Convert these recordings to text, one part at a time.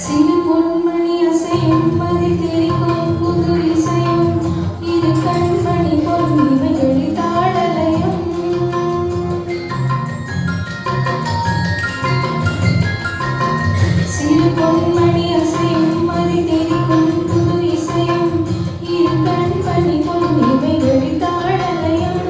சிறு பொன்மணி அசையும் அதில் தெரிக்கும் புது இசையும் இது கண்மணி பொன்னிமைகளில் தாளலயம் சிறு பொன்மணி அசையும் அதில் தெரிக்கும் புது இசையும் இது கண்மணி பொன்னிமைகளில் தாளலயம்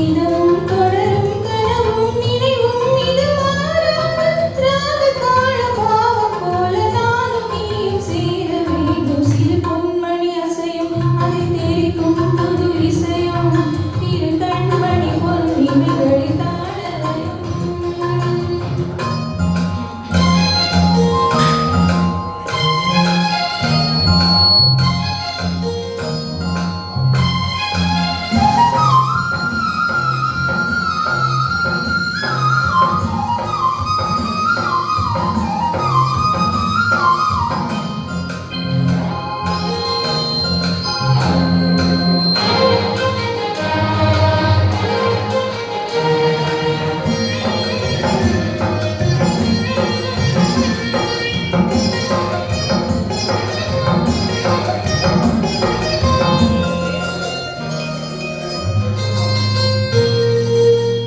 இதமும் தொடரும் கனவும் நினைவும் இது மாறாமல் ராக தாள பாவம் போல நானும் நீயும் சேர வேண்டும் சிறு பொன்மணி அசையும் அதில் தெரிக்கும் புது இசையும் இரு கண்மணி பொன்னிமைகளில் தாளலயம்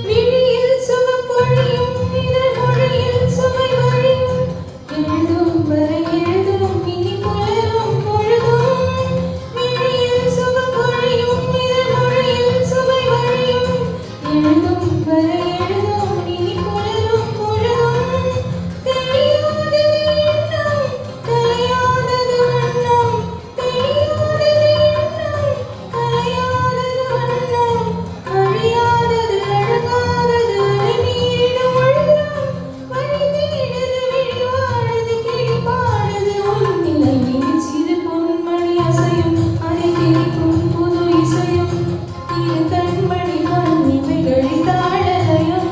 விழியில் சுகம் பொழியும் இதழ் மொழியில் சுவை வழியும் எழுதும் வரை எழுதும் இனி புலரும் பொழுதும் விழியில் சுகம் பொழியும் இதழ் மொழியில் சுவை வழியும் எழுதும் வரை எழுதும் இனி புலரும் பொழுதும் தெரியாதது எண்ணம் கலையாதது வண்ணம் தெரியாதது எண்ணம் கலையாதது வண்ணம் அழியாதது அழகாதது அலைநீரிடும் உள்ளம் வழி தேடுது விழிவாடுது கிழிபாடுது உன் நிலையில் சிறு பொன்மணி அசையும் அதில் தெரிக்கும் புது இசையும் இரு கண்மணி பொன்னிமைகளில் தாளலயம்